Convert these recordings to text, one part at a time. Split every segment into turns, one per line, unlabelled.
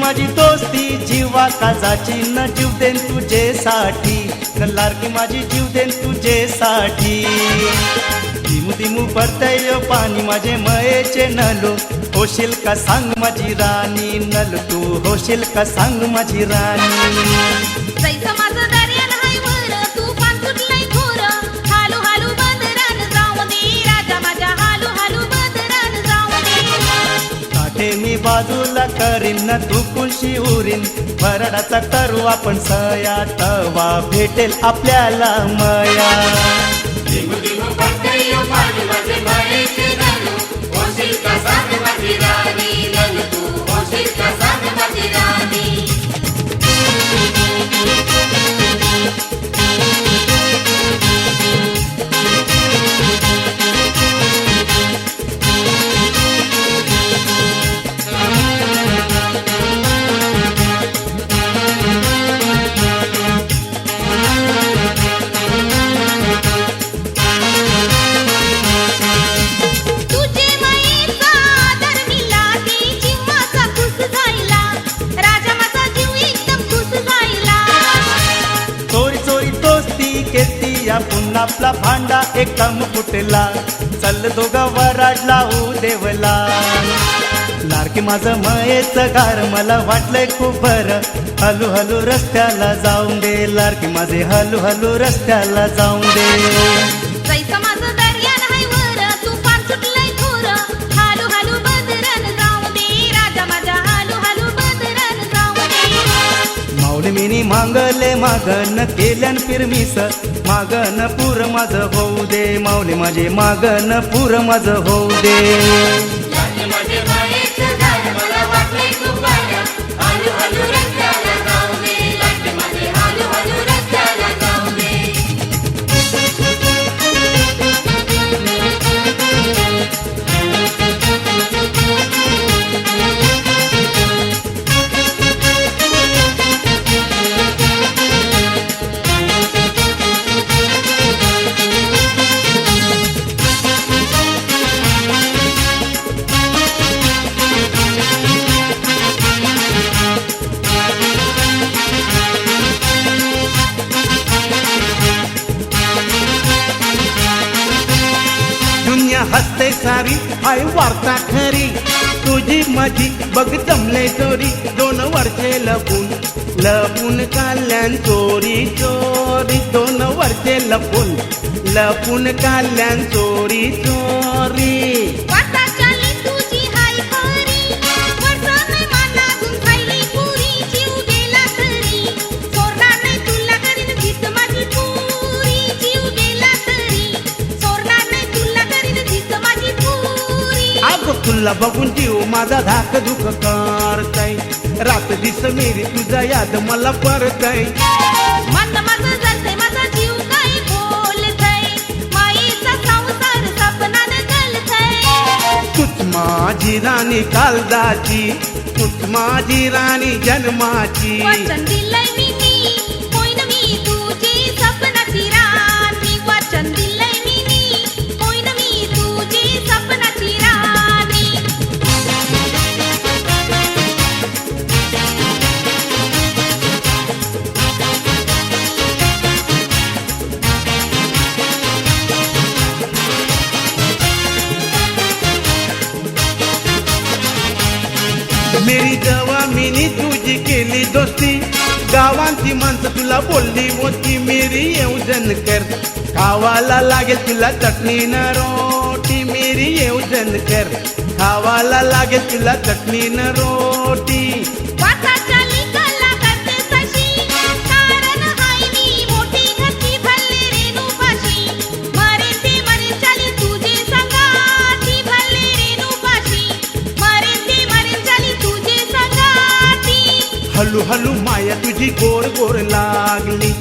माझी दोस्ती जीवा काजाची न जीव देन तुझेसाठी न लाडकी माझी जीव देन तुझेसाठी दिमू दिमू पडतय पाणी माझे मयेचे नलो होशील का सांग माझी राणी नल तू होशील का सांग माझी राणी
जैसा माझं दर्यान हाय वर तू पान सुटलंय थोर हालू हालू बंदरान जाऊ दे राजा माझ्या हालू हालू बंदरान जाऊ दे
काठे मी बाजूला करीन न तू कुशी उरीन भरडाचा करू आपण सया तवा भेटेल आपल्याला मया
दिमू दिमू पडतय पाणी माझे मयेचे नलो होशील का सांग माझी राणी नल तू होशील का सांग माझी राणी
तुझे मायेचा आदर मिला की जीवाचा खुश झाला राजा माझा जीव एकदम खुश झाला
चोरी चोरी दोस्ती केती या पुन्हा आपला भांडा एकदम फुटला चल दोघं वराड लावू देवला लाडकी माझं मयेचं घर मला वाटलंय खूप बरं हलू हलू रस्त्याला जाऊन दे लाडकी माझे हलू हलू रस्त्याला जाऊन दे
जैसा माझं दर्यान हाय वर तू पान सुटलंय थोर हालू हालू बंदरान जाऊ दे राजा माझ्या हालू हालू बंदरान जाऊ दे
माऊली मिनी मागले मागन केल्यान फिरमीस मागन पूर माझं होऊ दे माऊली माझे मागन पूर माझं होऊ दे
लाडकी माझे मयेचे घर मला वाटलंय खूप बरं हालू हालू रस्त्याला जाऊ दे लाडकी माझे हालू हालू रस्त्याला जाऊ दे
दुनिया हसते सारी हाय वार्ता खरी तुझी माझी बघ जमले चोरी 2 वर्षे लपून लपून काल्यान चोरी चोरी 2 वर्षे लपून लपून काल्यान चोरी चोरी
वाटा चाली तुझी हाय खरी वर्षाने मनातून खायली पुरी जीव गेला तरी सोडणार नाही तुला करीन भीत माझी पुरी जीव गेला तरी सोडणार नाही तुला करीन भीत माझी पुरी
अग तुला बघून जीव माझा धाक दुख करताय रात दिस मेरी तुझा याद मला परताय
मन माझं जलतंय माझा जीव काय बोलतंय मायेचा संसार सपनान गलतंय
तूच माझी राणी कालदाची तूच माझी राणी जन्माची
वचन दिलंय मी होईन मी तुझी सपनाची राणी वचन दिलंय मी होईन मी तुझी सपनाची राणी
मेरी जवामिनी तुझी केली दोस्ती गावांची माणसं तुला बोलली होती मेरी येऊजन कर खावाला लागेल तुला चटणी न रोटी मेरी येऊजन कर खावाला लागेल तुला चटणी न रोटी
वाटा चाली कला करते सशी कारण हाय मी मोठी घरची भरले रेणूपाशी मरे ते मरे चाली तुझे संगाती भरले रेणूपाशी मरे ते मरे चाली तुझे संगाती
हलू हलू माया तुझी गोर गोर लागली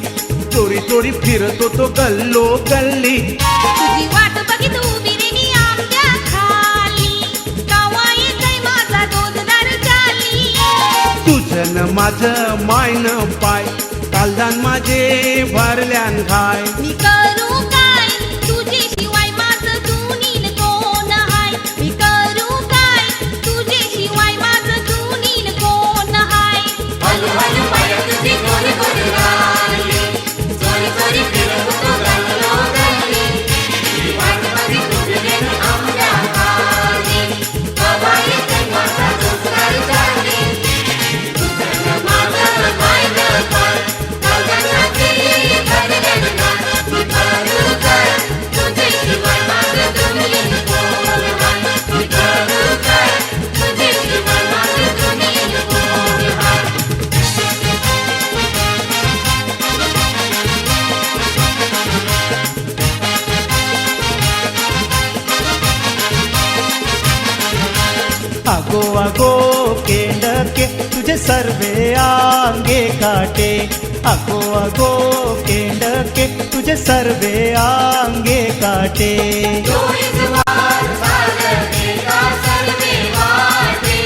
चोरी चोरी फिरतो तो गल्लो गल्ली
तुझी वाट बघित उभी रे मी आमच्या खाली कावा येतय माझा दोजदार चाली
तुझन माझं मायन पाय कालदान माझे भरल्यान घाय
मी करू काय तुझ्याशिवाय माझं दुनीन कोण हाय मी करू काय तुझ्याशिवाय माझं दुनीन कोण हाय
अगो केंडके तुझे सर्वे आंगे काटे अगो केंडके तुझे सर्वे आंगे काटे
योईजवार झालं ते का सर्वे वाटे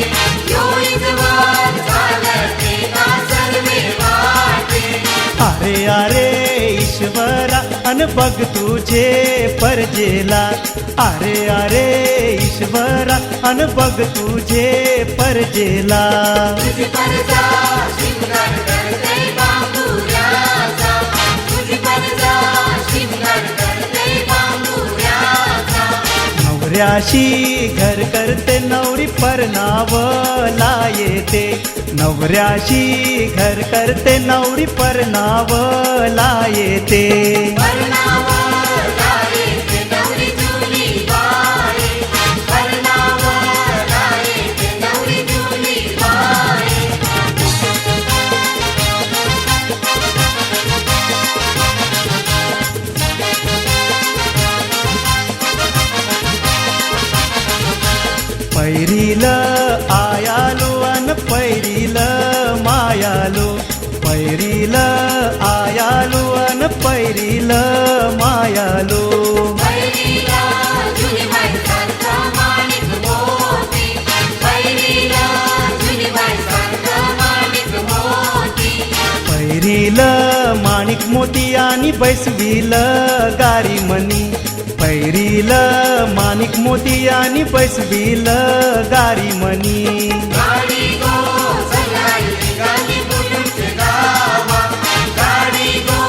योईजवार झालं ते का सर्वे वाटे
अरे अरे ईश्वरा अन बघ तुझे परजेला अरे अरे ईश्वरा अन बघ तुझे परजेला
तुझी परजा शिंगार करते बांबुऱ्याचा तुझी परजा शिंगार करते बांबुऱ्याचा
नवऱ्याशी घर करते नवरी परनावला येते नवऱ्याशी घर करते नवरी परनावला येते
परनावला येते नवरी जुनी बाई परनावला येते नवरी जुनी बाई
पैरील आयालो अन पैरील मायालो पैरील आयालो अन पैरील मायालो
बैरीला जुनी बाई सारखं माणिक मोती बैरीला जुनी बाई सारखं माणिक मोती
पैरील माणिक मोती आणि बैसवील गारी मनी पैरील माणिक मोती आणि बैसवील गारी मनी
गाडी गो चलाई निघाली मुलुंडचे गावा गाडी गो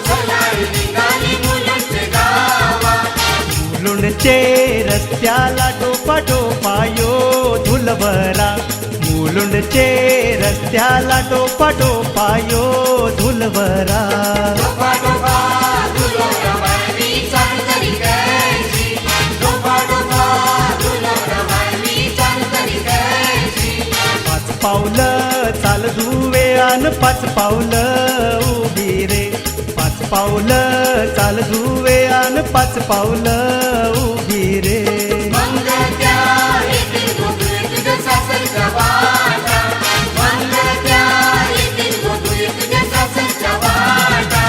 चलाई निघाली मुलुंडचे गावा
मुलुंडचे रस्त्याला टोपा टोपायो धुलभरा मुलुंडचे रस्त्याला टोपा टोपायो धुलभरा
डोपा डोपा दुलोरा बाई चाल करी कैची डोपा डोपा दुलोरा बाई चाल करी कैची
पाच पावलं चाल धुवे अन पाच पावलं उभी रे पाच पावलं चाल धुवे अन पाच पावलं उभी रे
मंगत्या येतील गोकुळे तुझ्या सासरच्या वाटा मंगत्या येतील गोकुळे तुझ्या सासरच्या वाटा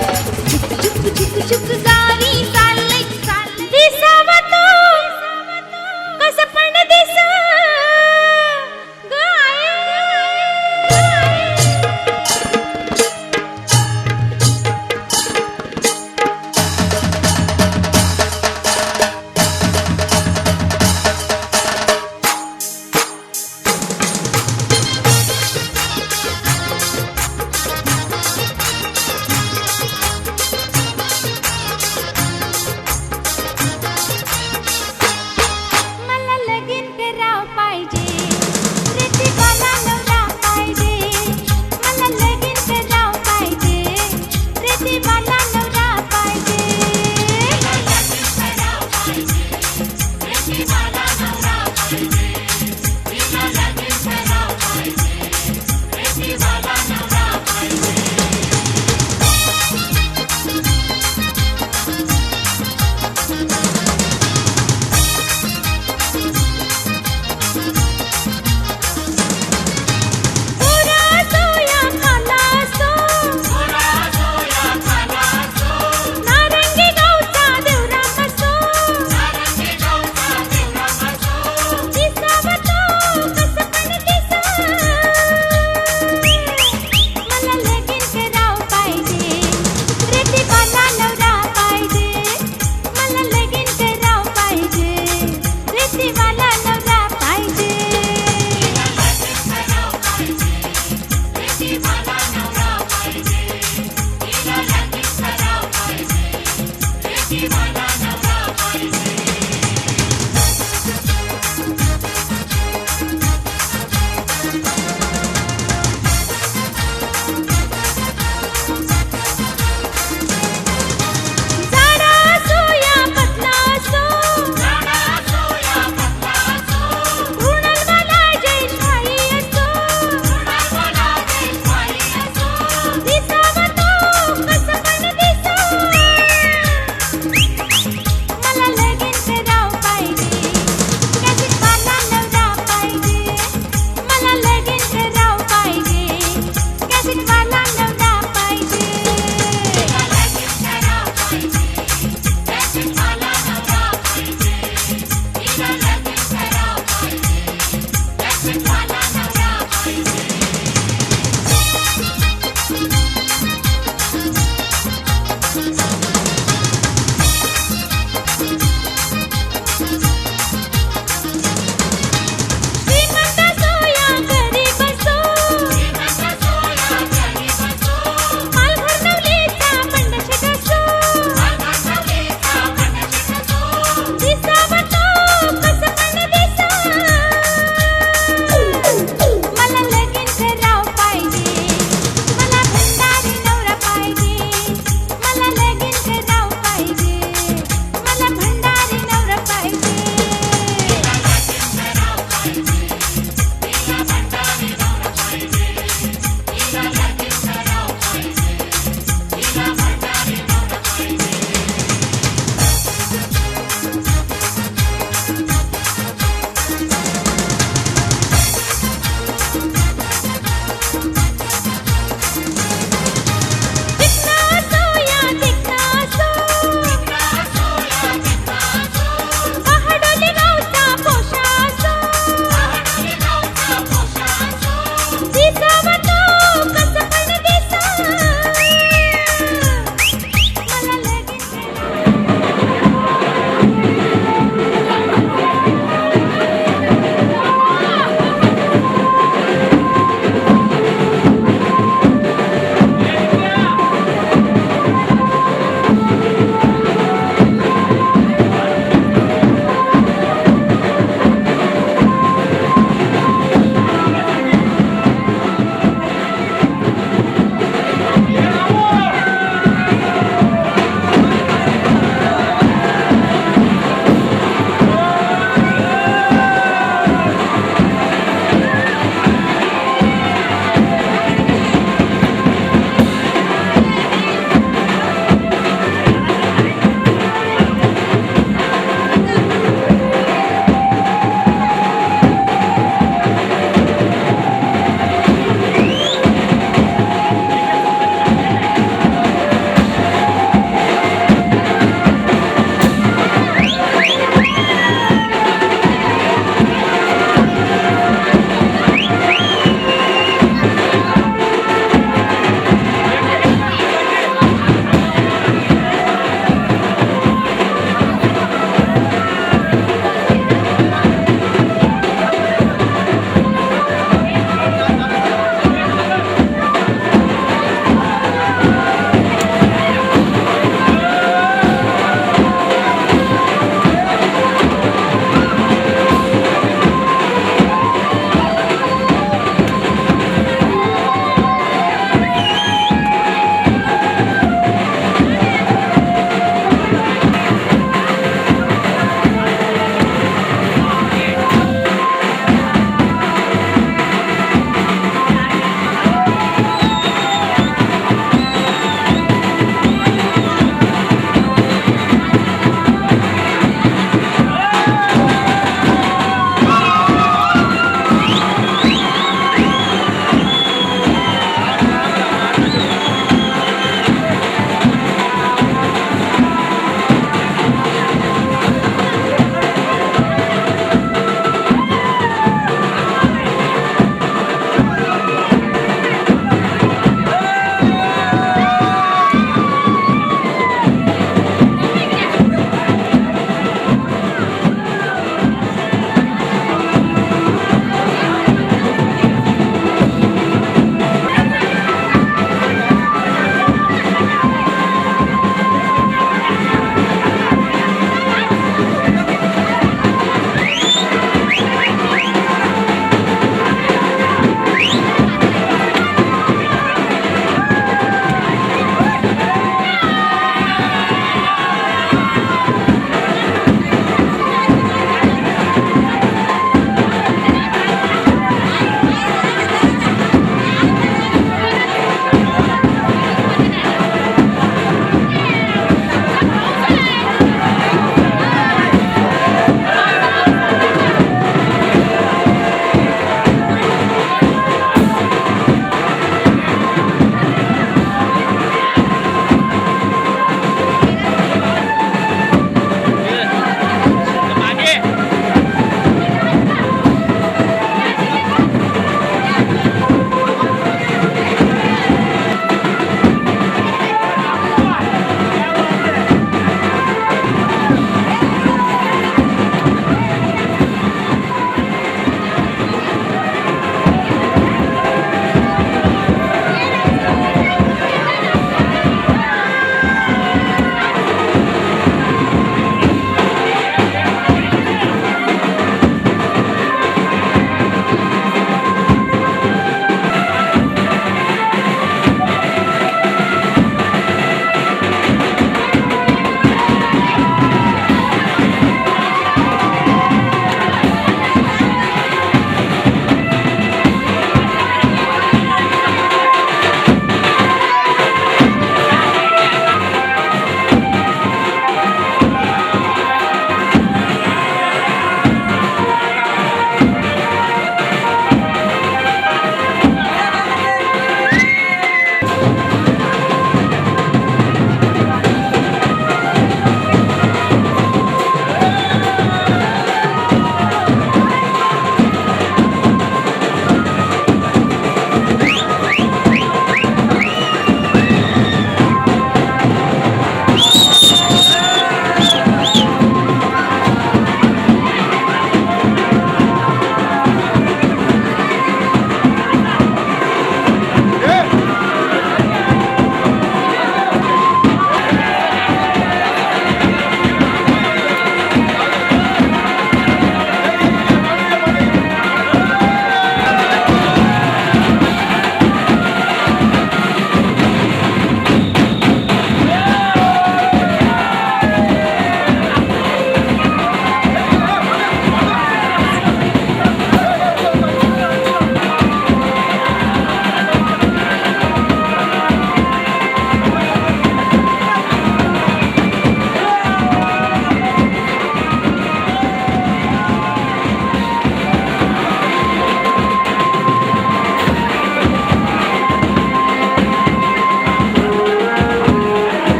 चुक चुक गावी चाललंय दिसावा तो कसं पण दिसा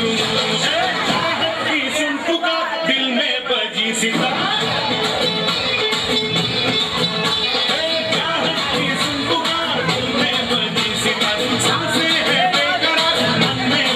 की सुन पुकार दिल में बजी सितार की सुन पुकार दिल में बजी सितार सांसें है बेकरार मन में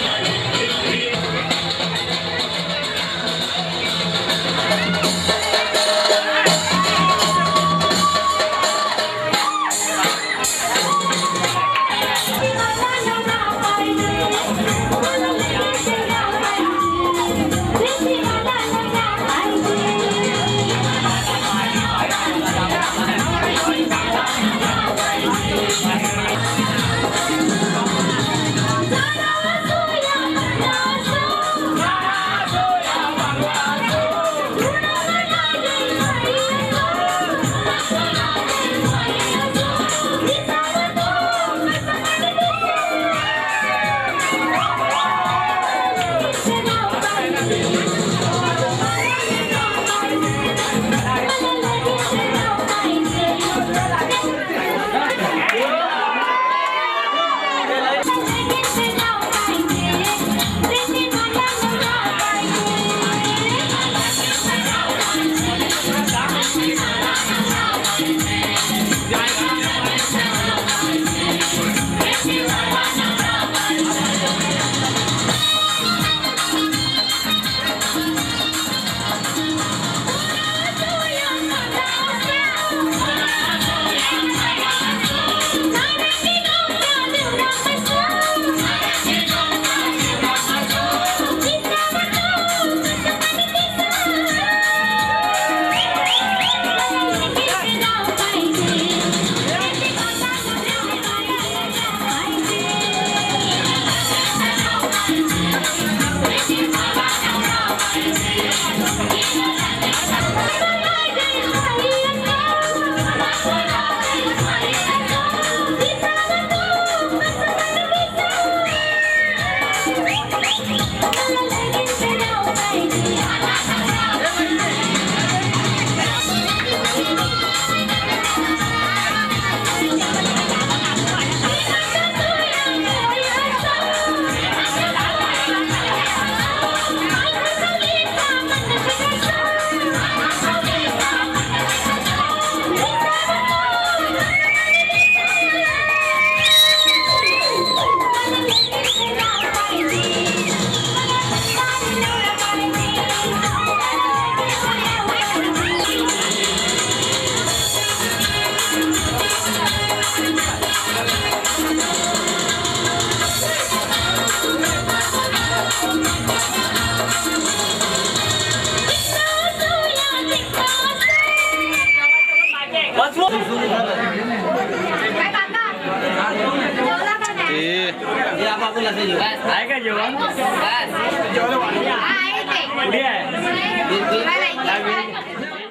आहे का जेवण
आहे ते.
कुठे आहे
मला इथे